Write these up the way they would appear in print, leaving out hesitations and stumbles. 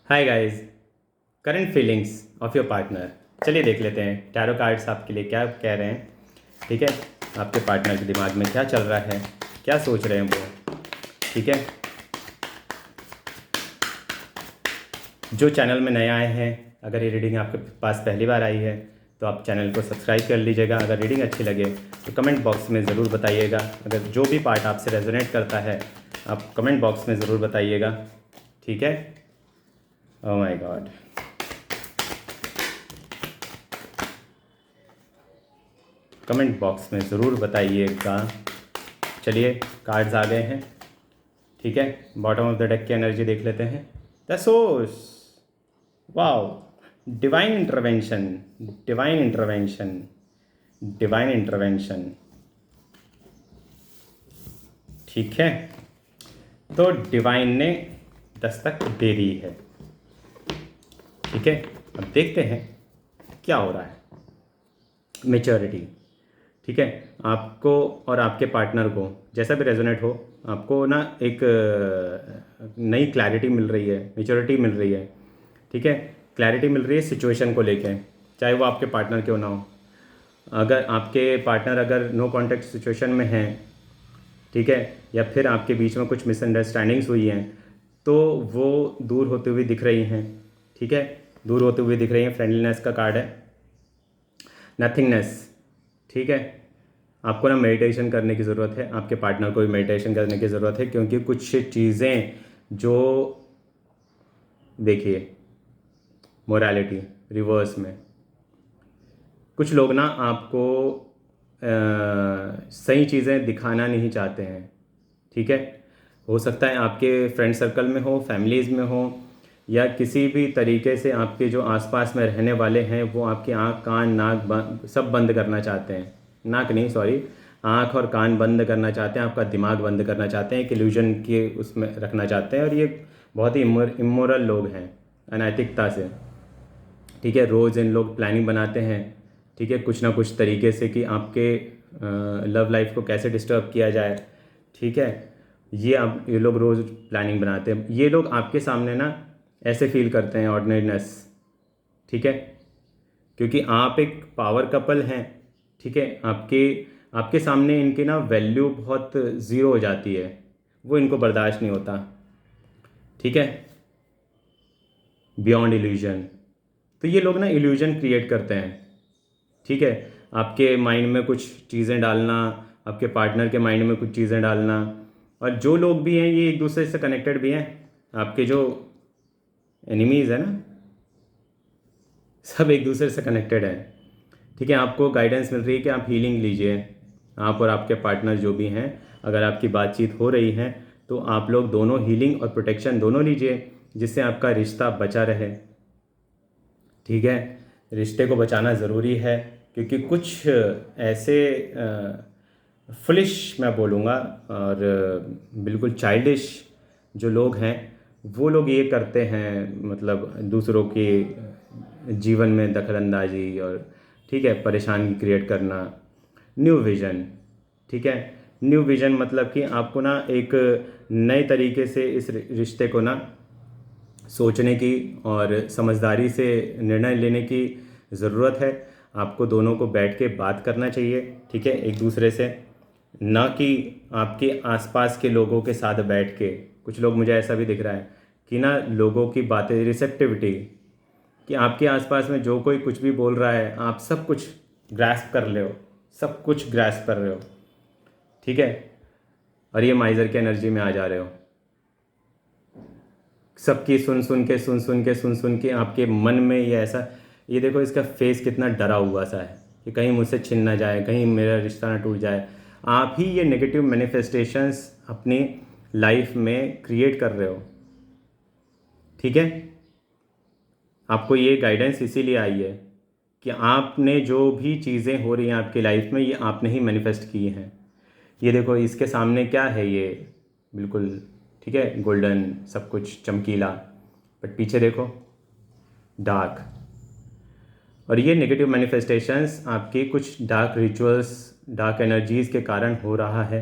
Hi guys. Current feelings of your partner. चलिए देख लेते हैं टैरो कार्ड्स आपके लिए क्या कह रहे हैं। ठीक है, आपके पार्टनर के दिमाग में क्या चल रहा है, क्या सोच रहे हैं वो। ठीक है, जो चैनल में नए आए हैं, अगर ये रीडिंग आपके पास पहली बार आई है तो आप चैनल को सब्सक्राइब कर लीजिएगा। अगर रीडिंग अच्छी लगे तो कमेंट बॉक्स में ज़रूर बताइएगा। अगर जो भी पार्ट आपसे रेजोनेट करता है आप कमेंट बॉक्स में ज़रूर बताइएगा। ठीक है। Oh my God. Comment box में ज़रूर बताइएगा। चलिए, कार्ड्स आ गए हैं। ठीक है, बॉटम ऑफ द डेक की एनर्जी देख लेते हैं। The source, wow, divine intervention, divine intervention, divine intervention. ठीक है, तो डिवाइन ने दस्तक दे दी है। ठीक है, अब देखते हैं क्या हो रहा है। मेच्योरिटी। ठीक है, आपको और आपके पार्टनर को जैसा भी रेजोनेट हो, आपको ना एक नई क्लैरिटी मिल रही है, मेच्योरिटी मिल रही है। ठीक है, क्लैरिटी मिल रही है सिचुएशन को लेके, चाहे वो आपके पार्टनर क्यों ना हो। अगर आपके पार्टनर अगर नो कॉन्टैक्ट सिचुएशन में हैं, ठीक है, या फिर आपके बीच में कुछ मिसअंडरस्टैंडिंग्स हुई हैं, तो वो दूर होते हुए दिख रही हैं। ठीक है, दूर होते हुए दिख रही हैं। फ्रेंडलीनेस का कार्ड है, नथिंगनेस। ठीक है, आपको ना मेडिटेशन करने की ज़रूरत है, आपके पार्टनर को भी मेडिटेशन करने की ज़रूरत है, क्योंकि कुछ चीज़ें जो, देखिए, मोरालिटी रिवर्स में कुछ लोग ना आपको सही चीज़ें दिखाना नहीं चाहते हैं। ठीक है, हो सकता है आपके फ्रेंड सर्कल में हो, फैमिलीज़ में हो, या किसी भी तरीके से आपके जो आसपास में रहने वाले हैं वो आपकी आँख कान नाक सब बंद करना चाहते हैं। नाक नहीं, सॉरी, आँख और कान बंद करना चाहते हैं, आपका दिमाग बंद करना चाहते हैं, एक इल्यूजन के उसमें रखना चाहते हैं। और ये बहुत ही इमोरल लोग हैं, अनैतिकता से। ठीक है, रोज़ इन लोग प्लानिंग बनाते हैं। ठीक है, कुछ ना कुछ तरीके से कि आपके लव लाइफ को कैसे डिस्टर्ब किया जाए। ठीक है, ये लोग रोज़ प्लानिंग बनाते हैं। ये लोग आपके सामने ना ऐसे फील करते हैं, ऑर्डिनरीनेस। ठीक है, क्योंकि आप एक पावर कपल हैं। ठीक है, आपके आपके सामने इनकी ना वैल्यू बहुत ज़ीरो हो जाती है, वो इनको बर्दाश्त नहीं होता। ठीक है, बियॉन्ड इल्यूजन। तो ये लोग ना इल्यूजन क्रिएट करते हैं। ठीक है, आपके माइंड में कुछ चीज़ें डालना, आपके पार्टनर के माइंड में कुछ चीज़ें डालना। और जो लोग भी हैं ये एक दूसरे से कनेक्टेड भी हैं। आपके जो एनिमीज़ है ना, सब एक दूसरे से कनेक्टेड हैं। ठीक है, आपको गाइडेंस मिल रही है कि आप हीलिंग लीजिए। आप और आपके पार्टनर जो भी हैं, अगर आपकी बातचीत हो रही है तो आप लोग दोनों हीलिंग और प्रोटेक्शन दोनों लीजिए, जिससे आपका रिश्ता बचा रहे। ठीक है, रिश्ते को बचाना ज़रूरी है, क्योंकि कुछ ऐसे फुलिश मैं बोलूँगा, और बिल्कुल चाइल्डिश जो लोग हैं, वो लोग ये करते हैं, मतलब दूसरों के जीवन में दखलंदाजी और, ठीक है, परेशानी क्रिएट करना। New vision. ठीक है, न्यू विज़न मतलब कि आपको ना एक नए तरीके से इस रिश्ते को ना सोचने की और समझदारी से निर्णय लेने की ज़रूरत है। आपको दोनों को बैठ के बात करना चाहिए। ठीक है, एक दूसरे से, ना कि आपके आसपास के लोगों के साथ बैठ के। कुछ लोग, मुझे ऐसा भी दिख रहा है कि ना लोगों की बातें, रिसेप्टिविटी, कि आपके आसपास में जो कोई कुछ भी बोल रहा है आप सब कुछ ग्रैस्प कर रहे हो, सब कुछ ग्रैस्प कर रहे हो। ठीक है, और ये माइज़र की एनर्जी में आ जा रहे हो। सबकी सुन सुन के आपके मन में ये ऐसा, ये देखो इसका फेस कितना डरा हुआ सा है कि कहीं मुझसे छिन ना जाए, कहीं मेरा रिश्ता ना टूट जाए। आप ही ये नेगेटिव मैनिफेस्टेशंस अपनी लाइफ में क्रिएट कर रहे हो। ठीक है, आपको ये गाइडेंस इसीलिए आई है कि आपने जो भी चीज़ें हो रही हैं आपकी लाइफ में, ये आपने ही मैनिफेस्ट की हैं। ये देखो इसके सामने क्या है, ये बिल्कुल, ठीक है, गोल्डन, सब कुछ चमकीला, बट पीछे देखो डार्क। और ये नेगेटिव मैनिफेस्टेशंस आपकी कुछ डार्क रिचुअल्स, डार्क एनर्जीज़ के कारण हो रहा है।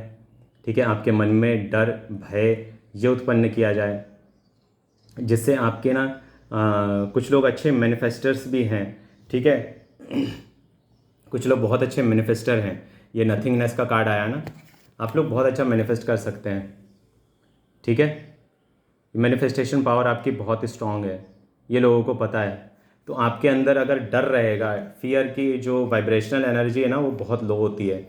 ठीक है, आपके मन में डर, भय ये उत्पन्न किया जाए, जिससे आपके ना कुछ लोग अच्छे मैनिफेस्टर्स भी हैं, ठीक है। कुछ लोग बहुत अच्छे मैनिफेस्टर हैं। ये नथिंगनेस का कार्ड आया ना, आप लोग बहुत अच्छा मैनिफेस्ट कर सकते हैं, ठीक है। मैनिफेस्टेशन पावर आपकी बहुत स्ट्रांग है, ये लोगों को पता है। तो आपके अंदर अगर डर रहेगा, फियर की जो वाइब्रेशनल एनर्जी है ना वो बहुत लो होती है,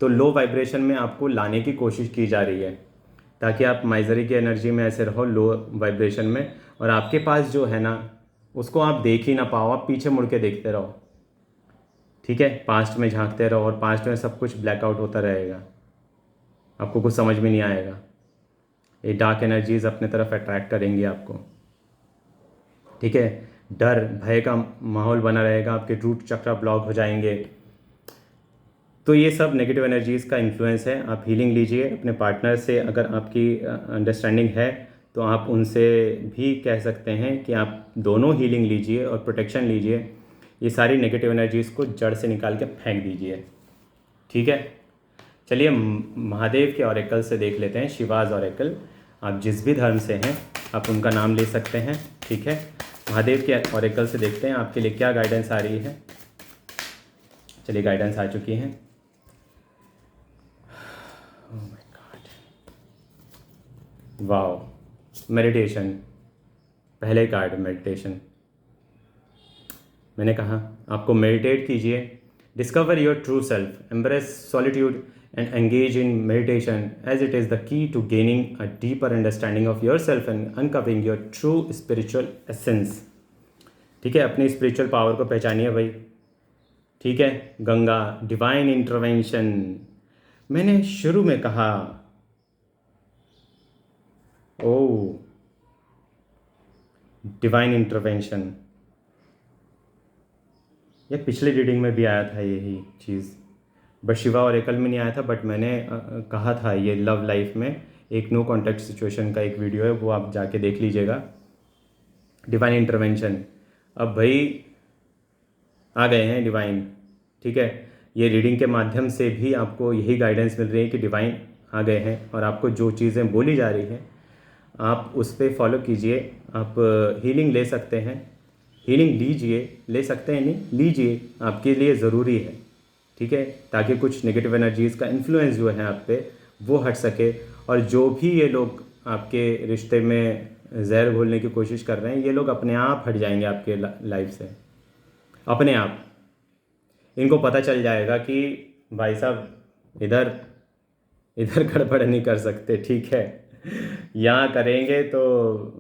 तो लो वाइब्रेशन में आपको लाने की कोशिश की जा रही है ताकि आप माइजरी की एनर्जी में ऐसे रहो लो वाइब्रेशन में, और आपके पास जो है ना उसको आप देख ही ना पाओ, आप पीछे मुड़ के देखते रहो, ठीक है। पास्ट में झांकते रहो और पास्ट में सब कुछ ब्लैकआउट होता रहेगा, आपको कुछ समझ में नहीं आएगा। ये डार्क एनर्जीज अपने तरफ अट्रैक्ट करेंगी आपको, ठीक है। डर भय का माहौल बना रहेगा, आपके रूट चक्र ब्लॉक हो जाएंगे। तो ये सब नेगेटिव एनर्जीज़ का इन्फ्लुएंस है। आप हीलिंग लीजिए अपने पार्टनर से, अगर आपकी अंडरस्टैंडिंग है तो आप उनसे भी कह सकते हैं कि आप दोनों हीलिंग लीजिए और प्रोटेक्शन लीजिए। ये सारी नेगेटिव एनर्जीज़ को जड़ से निकाल के फेंक दीजिए, ठीक है। चलिए महादेव के ऑरेकल से देख लेते हैं, शिवाज ऑरेकल। आप जिस भी धर्म से हैं आप उनका नाम ले सकते हैं, ठीक है। महादेव के ऑरेकल से देखते हैं आपके लिए क्या गाइडेंस आ रही है। चलिए गाइडेंस आ चुकी है। Oh my God, wow, meditation, पहले कार्ड मेडिटेशन। मैंने कहा आपको मेडिटेट कीजिए, discover your true self, embrace solitude and engage in meditation as it is the key to gaining a deeper understanding of yourself and uncovering your true spiritual essence, ठीक है। अपनी spiritual power को पहचानिए भाई, ठीक है। Ganga divine intervention, मैंने शुरू में कहा ओ डिवाइन इंटरवेंशन, ये पिछली रीडिंग में भी आया था यही चीज़, बट शिवा और एकल में नहीं आया था। बट मैंने कहा था ये लव लाइफ में एक नो कॉन्टैक्ट सिचुएशन का एक वीडियो है, वो आप जाके देख लीजिएगा। डिवाइन इंटरवेंशन, अब भाई आ गए हैं डिवाइन, ठीक है। ये रीडिंग के माध्यम से भी आपको यही गाइडेंस मिल रही है कि डिवाइन आ गए हैं और आपको जो चीज़ें बोली जा रही हैं आप उस पर फॉलो कीजिए। आप हीलिंग ले सकते हैं, हीलिंग लीजिए, ले सकते हैं नहीं लीजिए, आपके लिए ज़रूरी है, ठीक है। ताकि कुछ नेगेटिव एनर्जीज़ का इन्फ्लुएंस जो है आप पे वो हट सके, और जो भी ये लोग आपके रिश्ते में जहर घोलने की कोशिश कर रहे हैं ये लोग अपने आप हट जाएंगे आपके लाइफ से, अपने आप। इनको पता चल जाएगा कि भाई साहब इधर इधर गड़बड़ नहीं कर सकते, ठीक है। यहाँ करेंगे तो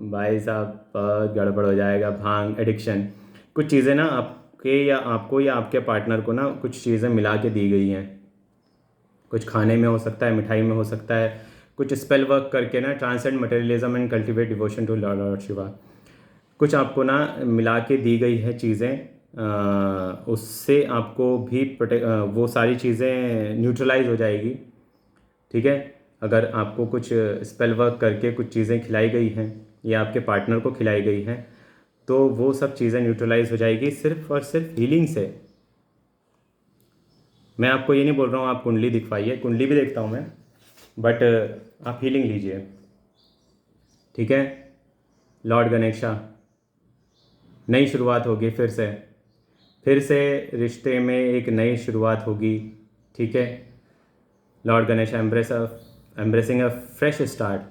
भाई साहब गड़बड़ हो जाएगा। भांग एडिक्शन, कुछ चीज़ें ना आपके या आपको या आपके पार्टनर को ना कुछ चीज़ें मिला के दी गई हैं, कुछ खाने में हो सकता है, मिठाई में हो सकता है, कुछ स्पेल वर्क करके ना transcend materialism and cultivate devotion to lord Shiva, कुछ आपको ना मिला के दी गई है चीज़ें, उससे आपको भी वो सारी चीज़ें न्यूट्रलाइज हो जाएगी, ठीक है। अगर आपको कुछ स्पेल वर्क करके कुछ चीज़ें खिलाई गई हैं या आपके पार्टनर को खिलाई गई हैं तो वो सब चीज़ें न्यूट्रलाइज हो जाएगी सिर्फ और सिर्फ हीलिंग से। मैं आपको ये नहीं बोल रहा हूँ आप कुंडली दिखवाइए, कुंडली भी देखता हूँ मैं, बट आप हीलिंग लीजिए, ठीक है। लॉर्ड गणेशा, नई शुरुआत होगी, फिर से रिश्ते में एक नई शुरुआत होगी, ठीक है। Lord Ganesha, embracing a fresh start,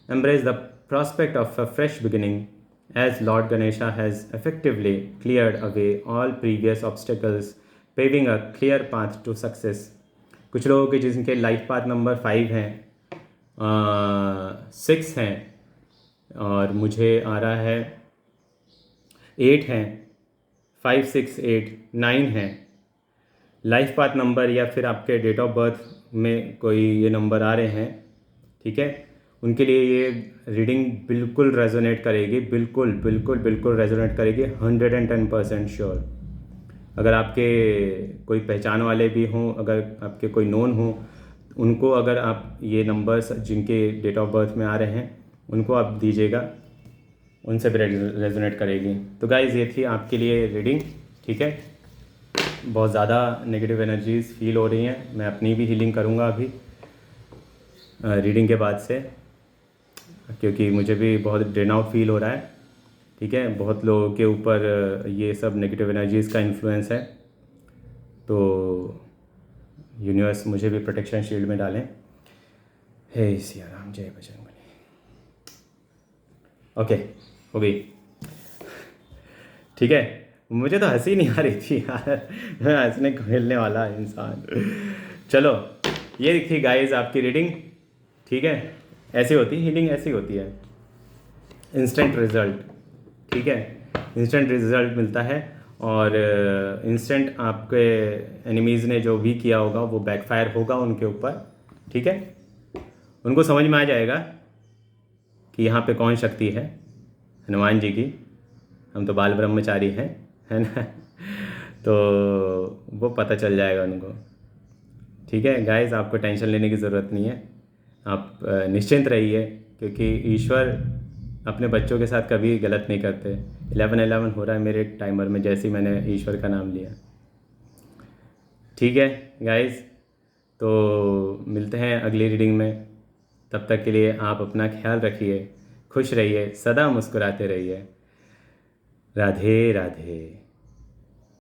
embrace the prospect of a fresh beginning, as Lord Ganesha has effectively cleared away all previous obstacles, paving a clear path to success। कुछ लोगों के जिनके लाइफ पाथ नंबर 5 हैं, 6 हैं, और मुझे आ रहा है 8 हैं, 5 6 8 9 हैं। लाइफ पाथ नंबर या फिर आपके डेट ऑफ बर्थ में कोई ये नंबर आ रहे हैं, ठीक है, उनके लिए ये रीडिंग बिल्कुल रेजोनेट करेगी, बिल्कुल बिल्कुल बिल्कुल रेजोनेट करेगी, 110% श्योर। अगर आपके कोई पहचान वाले भी हों, अगर आपके कोई नोन हो, उनको अगर आप ये नंबर्स जिनके डेट ऑफ बर्थ में आ रहे हैं उनको आप दीजिएगा, उनसे भी रेजोनेट करेगी। तो गाइज़ ये थी आपके लिए रीडिंग, ठीक है। बहुत ज़्यादा नेगेटिव एनर्जीज़ फील हो रही हैं, मैं अपनी भी हीलिंग करूँगा अभी रीडिंग के बाद से, क्योंकि मुझे भी बहुत ड्रेन आउट फील हो रहा है। ठीक है, बहुत लोगों के ऊपर ये सब नेगेटिव एनर्जीज़ का इन्फ्लुएंस है, तो यूनिवर्स मुझे भी प्रोटेक्शन शील्ड में डालें। हे सिया राम, जय बजरंगबली। ओके, हो गई। ठीक है, मुझे तो हंसी नहीं आ रही थी यार, मैं हंसने को मिलने वाला इंसान। चलो, ये थी गाइस आपकी रीडिंग। ठीक है, ऐसी होती है हीलिंग, ऐसी होती है, इंस्टेंट रिजल्ट। ठीक है, इंस्टेंट रिजल्ट मिलता है, और इंस्टेंट आपके एनिमीज़ ने जो भी किया होगा वो बैकफायर होगा उनके ऊपर। ठीक है, उनको समझ में आ जाएगा कि यहाँ पे कौन शक्ति है, हनुमान जी की। हम तो बाल ब्रह्मचारी हैं, है ना। तो वो पता चल जाएगा उनको। ठीक है गाइस, आपको टेंशन लेने की ज़रूरत नहीं है, आप निश्चिंत रहिए, क्योंकि ईश्वर अपने बच्चों के साथ कभी गलत नहीं करते। 11:11 हो रहा है मेरे टाइमर में जैसे ही मैंने ईश्वर का नाम लिया। ठीक है गाइस, तो मिलते हैं अगली रीडिंग में। तब तक के लिए आप अपना ख्याल रखिए, खुश रहिए, सदा मुस्कुराते रहिए। राधे राधे।